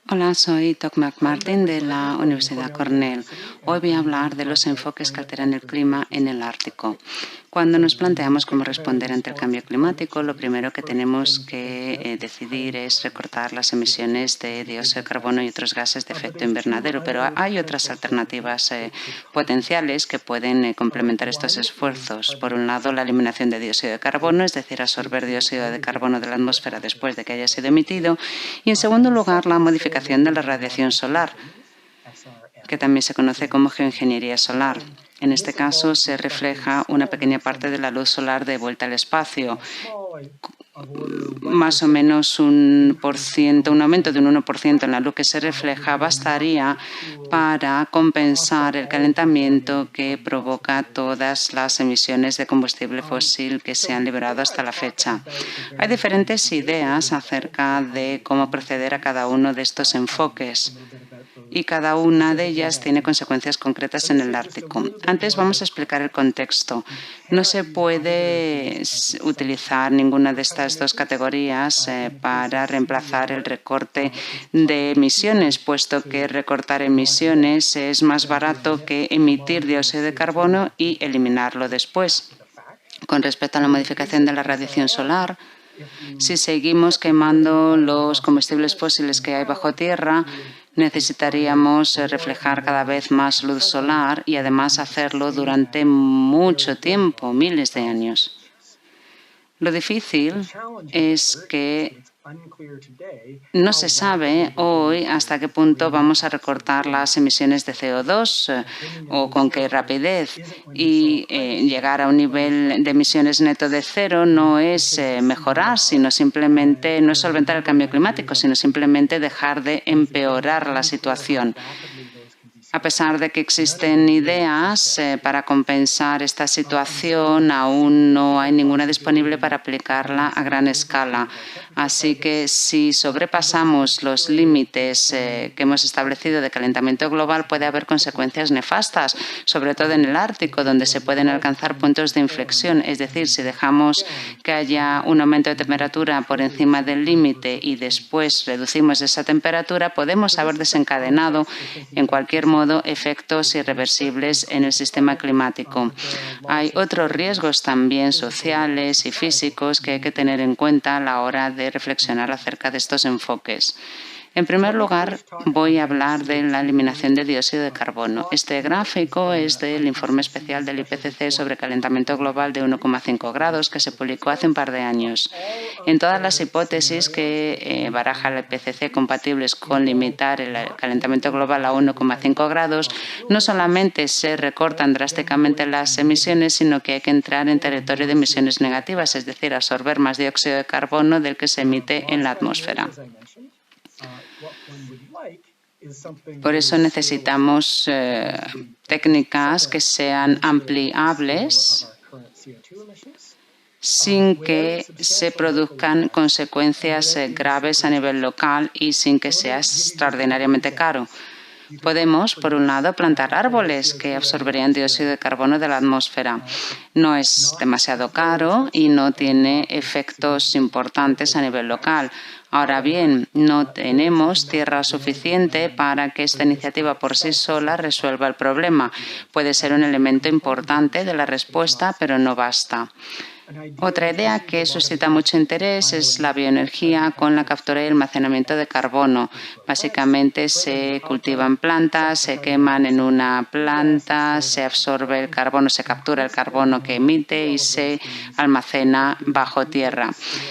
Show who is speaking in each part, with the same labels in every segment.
Speaker 1: Hola, soy Doc McMartin de la Universidad Cornell. Hoy voy a hablar de los enfoques que alteran el clima en el Ártico. Cuando nos planteamos cómo responder ante el cambio climático, lo primero que tenemos que decidir es recortar las emisiones de dióxido de carbono y otros gases de efecto invernadero, pero hay otras alternativas potenciales que pueden complementar estos esfuerzos. Por un lado, la eliminación de dióxido de carbono, es decir, absorber dióxido de carbono de la atmósfera después de que haya sido emitido, y en segundo lugar, la modificación de la radiación solar, que también se conoce como geoingeniería solar. En este caso, se refleja una pequeña parte de la luz solar de vuelta al espacio, más o menos un aumento de un 1% en la luz que se refleja bastaría para compensar el calentamiento que provoca todas las emisiones de combustible fósil que se han liberado hasta la fecha. Hay diferentes ideas acerca de cómo proceder a cada uno de estos enfoques, y cada una de ellas tiene consecuencias concretas en el Ártico. Antes vamos a explicar el contexto. No se puede utilizar ninguna de estas dos categorías para reemplazar el recorte de emisiones, puesto que recortar emisiones es más barato que emitir dióxido de carbono y eliminarlo después. Con respecto a la modificación de la radiación solar, si seguimos quemando los combustibles fósiles que hay bajo tierra, necesitaríamos reflejar cada vez más luz solar y además hacerlo durante mucho tiempo, miles de años. Lo difícil es que no se sabe hoy hasta qué punto vamos a recortar las emisiones de CO2 o con qué rapidez. Y llegar a un nivel de emisiones neto de cero no es mejorar, sino simplemente, no es solventar el cambio climático, sino simplemente dejar de empeorar la situación. A pesar de que existen ideas para compensar esta situación, aún no hay ninguna disponible para aplicarla a gran escala. Así que si sobrepasamos los límites que hemos establecido de calentamiento global, puede haber consecuencias nefastas, sobre todo en el Ártico, donde se pueden alcanzar puntos de inflexión. Es decir, si dejamos que haya un aumento de temperatura por encima del límite y después reducimos esa temperatura, podemos haber desencadenado en cualquier modo efectos irreversibles en el sistema climático. Hay otros riesgos también sociales y físicos que hay que tener en cuenta a la hora de reflexionar acerca de estos enfoques. En primer lugar, voy a hablar de la eliminación de dióxido de carbono. Este gráfico es del informe especial del IPCC sobre calentamiento global de 1,5 grados que se publicó hace un par de años. En todas las hipótesis que baraja el IPCC compatibles con limitar el calentamiento global a 1,5 grados, no solamente se recortan drásticamente las emisiones, sino que hay que entrar en territorio de emisiones negativas, es decir, absorber más dióxido de carbono del que se emite en la atmósfera. Por eso necesitamos técnicas que sean ampliables sin que se produzcan consecuencias graves a nivel local y sin que sea extraordinariamente caro. Podemos, por un lado, plantar árboles que absorberían dióxido de carbono de la atmósfera. No es demasiado caro y no tiene efectos importantes a nivel local. Ahora bien, no tenemos tierra suficiente para que esta iniciativa por sí sola resuelva el problema. Puede ser un elemento importante de la respuesta, pero no basta. Otra idea que suscita mucho interés es la bioenergía con la captura y almacenamiento de carbono. Básicamente se cultivan plantas, se queman en una planta, se absorbe el carbono, se captura el carbono que emite y se almacena bajo tierra.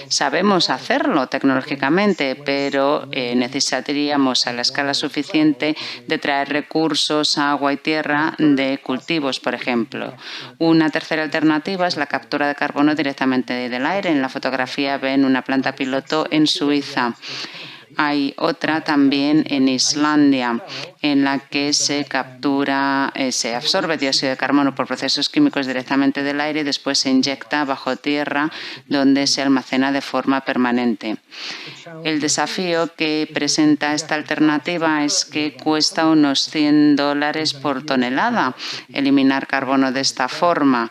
Speaker 1: Sabemos hacerlo tecnológicamente, pero necesitaríamos a la escala suficiente de traer recursos, agua y tierra de cultivos, por ejemplo. Una tercera alternativa es la captura de carbono directamente del aire. En la fotografía ven una planta piloto en Suiza. Hay otra también en Islandia, en la que se absorbe dióxido de carbono por procesos químicos directamente del aire y después se inyecta bajo tierra, donde se almacena de forma permanente. El desafío que presenta esta alternativa es que cuesta unos $100 por tonelada eliminar carbono de esta forma.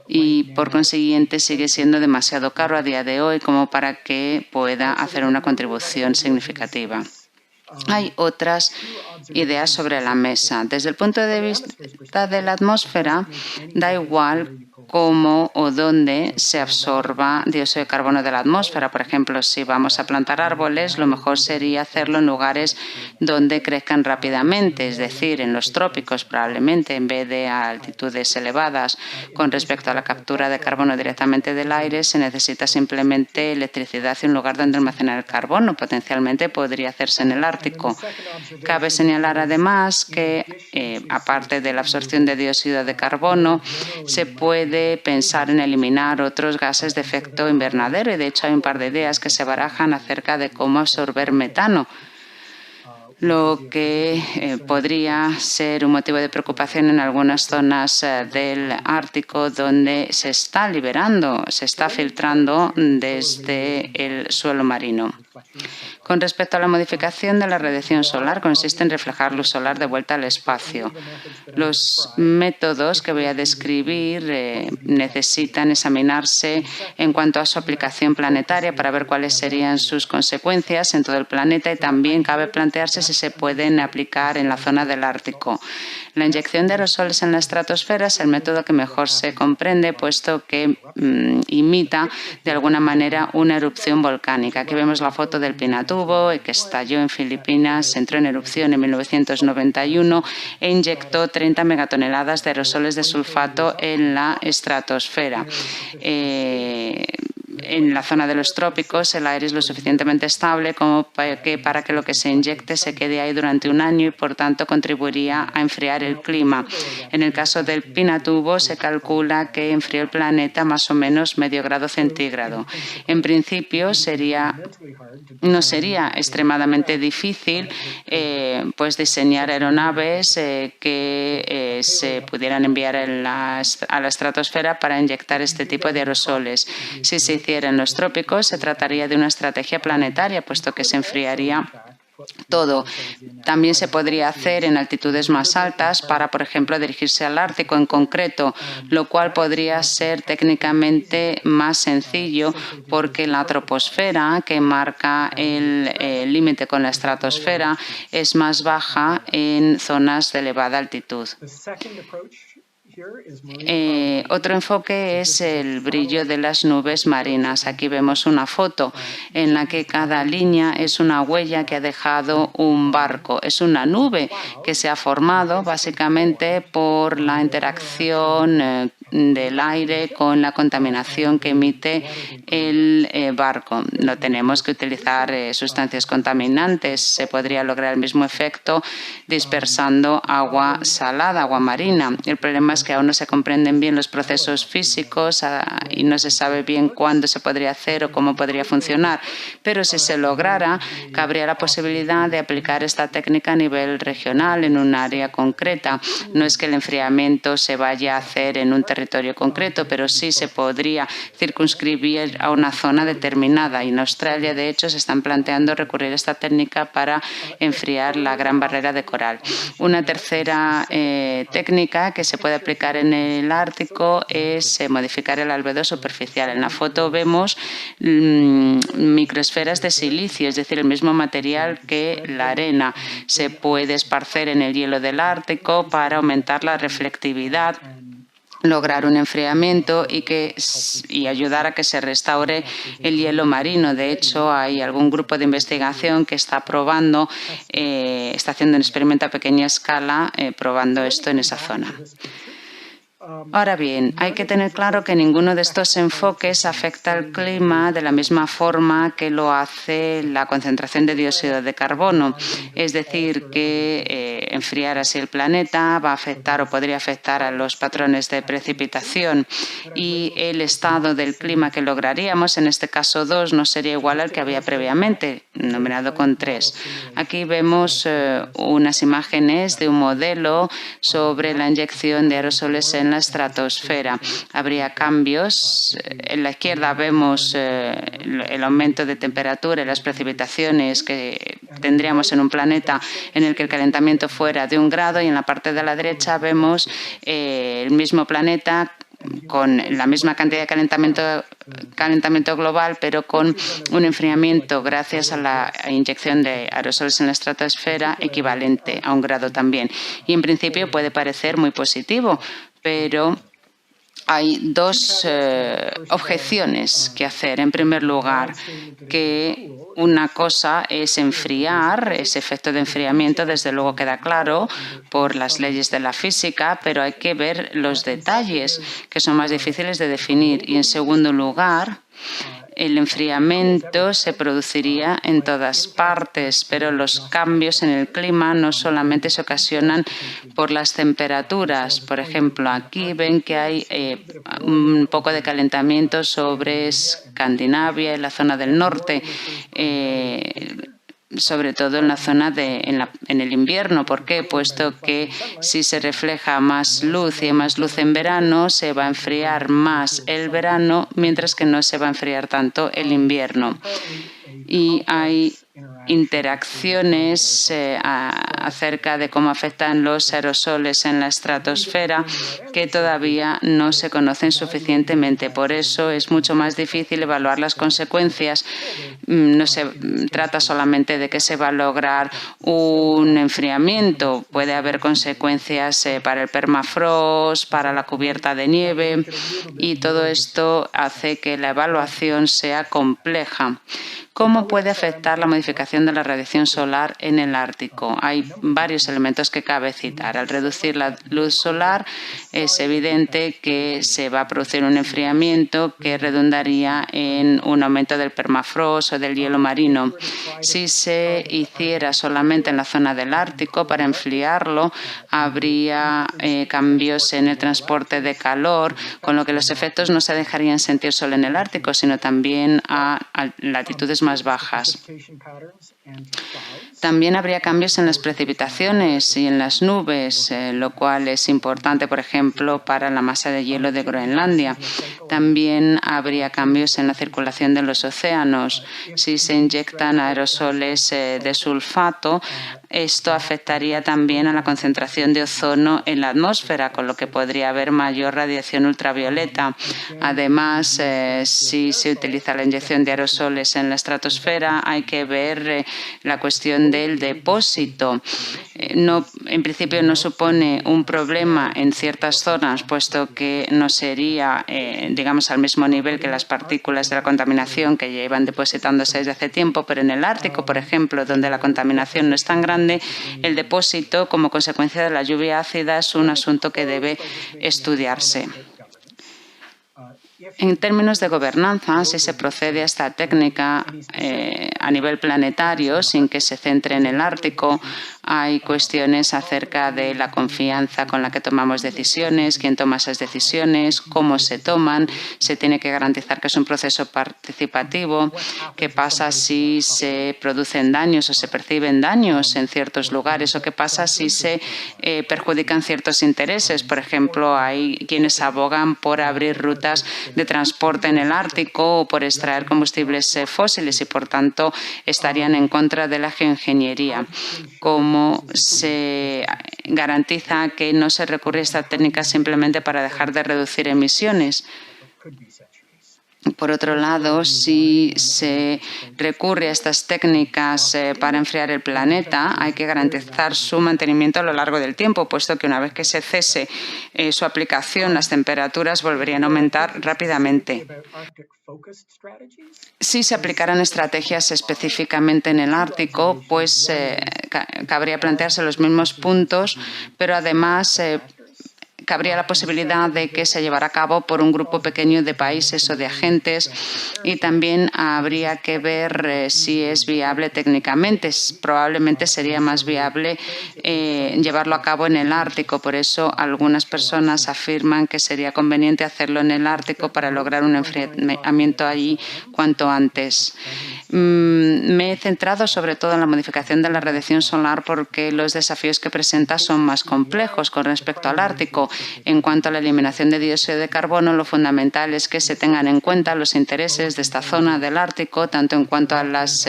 Speaker 1: Y, por consiguiente, sigue siendo demasiado caro a día de hoy como para que pueda hacer una contribución significativa. Hay otras ideas sobre la mesa. Desde el punto de vista de la atmósfera, da igual cómo o dónde se absorba dióxido de carbono de la atmósfera. Por ejemplo, si vamos a plantar árboles, lo mejor sería hacerlo en lugares donde crezcan rápidamente, es decir, en los trópicos probablemente, en vez de a altitudes elevadas. Con respecto a la captura de carbono directamente del aire, se necesita simplemente electricidad y un lugar donde almacenar el carbono. Potencialmente podría hacerse en el Ártico. Cabe señalar además que, aparte de la absorción de dióxido de carbono, se puede pensar en eliminar otros gases de efecto invernadero y, de hecho, hay un par de ideas que se barajan acerca de cómo absorber metano, lo que podría ser un motivo de preocupación en algunas zonas del Ártico donde se está liberando, se está filtrando desde el suelo marino. Con respecto a la modificación de la radiación solar, consiste en reflejar luz solar de vuelta al espacio. Los métodos que voy a describir necesitan examinarse en cuanto a su aplicación planetaria para ver cuáles serían sus consecuencias en todo el planeta, y también cabe plantearse si se pueden aplicar en la zona del Ártico. La inyección de aerosoles en la estratosfera es el método que mejor se comprende, puesto que imita de alguna manera una erupción volcánica. Aquí vemos la foto del Pinatubo, que estalló en Filipinas, entró en erupción en 1991 e inyectó 30 megatoneladas de aerosoles de sulfato en la estratosfera. En la zona de los trópicos el aire es lo suficientemente estable como para que lo que se inyecte se quede ahí durante un año y, por tanto, contribuiría a enfriar el clima. En el caso del Pinatubo se calcula que enfrió el planeta más o menos medio grado centígrado. En principio no sería extremadamente difícil pues diseñar aeronaves que se pudieran enviar a la estratosfera para inyectar este tipo de aerosoles. Si se hiciera en los trópicos, se trataría de una estrategia planetaria, puesto que se enfriaría todo. También se podría hacer en altitudes más altas para, por ejemplo, dirigirse al Ártico en concreto, lo cual podría ser técnicamente más sencillo porque la troposfera, que marca el límite con la estratosfera, es más baja en zonas de elevada altitud. Otro enfoque es el brillo de las nubes marinas. Aquí vemos una foto en la que cada línea es una huella que ha dejado un barco. Es una nube que se ha formado básicamente por la interacción del aire con la contaminación que emite el barco. No tenemos que utilizar sustancias contaminantes. Se podría lograr el mismo efecto dispersando agua salada, agua marina. El problema es que aún no se comprenden bien los procesos físicos y no se sabe bien cuándo se podría hacer o cómo podría funcionar. Pero si se lograra, cabría la posibilidad de aplicar esta técnica a nivel regional en un área concreta. No es que el enfriamiento se vaya a hacer en un territorio concreto, pero sí se podría circunscribir a una zona determinada. Y en Australia, de hecho, se están planteando recurrir a esta técnica para enfriar la Gran Barrera de Coral. Una tercera técnica que se puede aplicar en el Ártico es modificar el albedo superficial. En la foto vemos microesferas de silicio, es decir, el mismo material que la arena. Se puede esparcer en el hielo del Ártico para aumentar la reflectividad, lograr un enfriamiento y ayudar a que se restaure el hielo marino. De hecho, hay algún grupo de investigación que está probando, está haciendo un experimento a pequeña escala probando esto en esa zona. Ahora bien, hay que tener claro que ninguno de estos enfoques afecta al clima de la misma forma que lo hace la concentración de dióxido de carbono. Es decir, que enfriar así el planeta va a afectar o podría afectar a los patrones de precipitación, y el estado del clima que lograríamos, en este caso 2, no sería igual al que había previamente, numerado con 3. Aquí vemos unas imágenes de un modelo sobre la inyección de aerosoles en la estratosfera. Habría cambios. En la izquierda vemos el aumento de temperatura y las precipitaciones que tendríamos en un planeta en el que el calentamiento fuera de 1 grado, y en la parte de la derecha vemos el mismo planeta con la misma cantidad de calentamiento global, pero con un enfriamiento gracias a la inyección de aerosoles en la estratosfera equivalente a 1 grado también. Y en principio puede parecer muy positivo, pero hay dos objeciones que hacer. En primer lugar, que una cosa es enfriar, ese efecto de enfriamiento desde luego queda claro por las leyes de la física, pero hay que ver los detalles que son más difíciles de definir. Y en segundo lugar, el enfriamiento se produciría en todas partes, pero los cambios en el clima no solamente se ocasionan por las temperaturas. Por ejemplo, aquí ven que hay un poco de calentamiento sobre Escandinavia y la zona del norte, sobre todo en la zona en el invierno. ¿Por qué? Puesto que si se refleja más luz y hay más luz en verano, se va a enfriar más el verano, mientras que no se va a enfriar tanto el invierno. Y hay interacciones acerca de cómo afectan los aerosoles en la estratosfera que todavía no se conocen suficientemente. Por eso es mucho más difícil evaluar las consecuencias. No se trata solamente de que se va a lograr un enfriamiento. Puede haber consecuencias para el permafrost, para la cubierta de nieve, y todo esto hace que la evaluación sea compleja. ¿Cómo puede afectar la modificación de la radiación solar en el Ártico? Hay varios elementos que cabe citar. Al reducir la luz solar, es evidente que se va a producir un enfriamiento que redundaría en un aumento del permafrost o del hielo marino. Si se hiciera solamente en la zona del Ártico, para enfriarlo, habría cambios en el transporte de calor, con lo que los efectos no se dejarían sentir solo en el Ártico, sino también a latitudes más bajas. También habría cambios en las precipitaciones y en las nubes, lo cual es importante, por ejemplo, para la masa de hielo de Groenlandia. También habría cambios en la circulación de los océanos. Si se inyectan aerosoles de sulfato, esto afectaría también a la concentración de ozono en la atmósfera, con lo que podría haber mayor radiación ultravioleta. Además, si se utiliza la inyección de aerosoles en la estratosfera, hay que ver la cuestión del depósito. En principio no supone un problema en ciertas zonas, puesto que no sería, digamos, al mismo nivel que las partículas de la contaminación que llevan depositándose desde hace tiempo, pero en el Ártico, por ejemplo, donde la contaminación no es tan grande, el depósito, como consecuencia de la lluvia ácida, es un asunto que debe estudiarse. En términos de gobernanza, si se procede a esta técnica a nivel planetario, sin que se centre en el Ártico, hay cuestiones acerca de la confianza con la que tomamos decisiones, quién toma esas decisiones, cómo se toman, se tiene que garantizar que es un proceso participativo. ¿Qué pasa si se producen daños o se perciben daños en ciertos lugares? ¿O qué pasa si se perjudican ciertos intereses? Por ejemplo, hay quienes abogan por abrir rutas de transporte en el Ártico o por extraer combustibles fósiles y, por tanto, estarían en contra de la geoingeniería. ¿Cómo se garantiza que no se recurre a esta técnica simplemente para dejar de reducir emisiones? Por otro lado, si se recurre a estas técnicas para enfriar el planeta, hay que garantizar su mantenimiento a lo largo del tiempo, puesto que una vez que se cese su aplicación, las temperaturas volverían a aumentar rápidamente. Si se aplicaran estrategias específicamente en el Ártico, pues cabría plantearse los mismos puntos, pero además cabría la posibilidad de que se llevara a cabo por un grupo pequeño de países o de agentes, y también habría que ver si es viable técnicamente. Probablemente sería más viable llevarlo a cabo en el Ártico. Por eso algunas personas afirman que sería conveniente hacerlo en el Ártico para lograr un enfriamiento allí cuanto antes. Me he centrado sobre todo en la modificación de la radiación solar porque los desafíos que presenta son más complejos con respecto al Ártico. En cuanto a la eliminación de dióxido de carbono, lo fundamental es que se tengan en cuenta los intereses de esta zona del Ártico, tanto en cuanto a las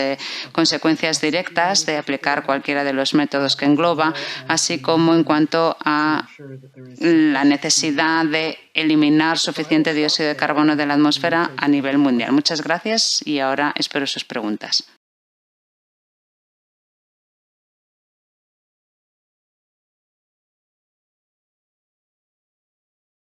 Speaker 1: consecuencias directas de aplicar cualquiera de los métodos que engloba, así como en cuanto a la necesidad de eliminar suficiente dióxido de carbono de la atmósfera a nivel mundial. Muchas gracias y ahora espero sus preguntas.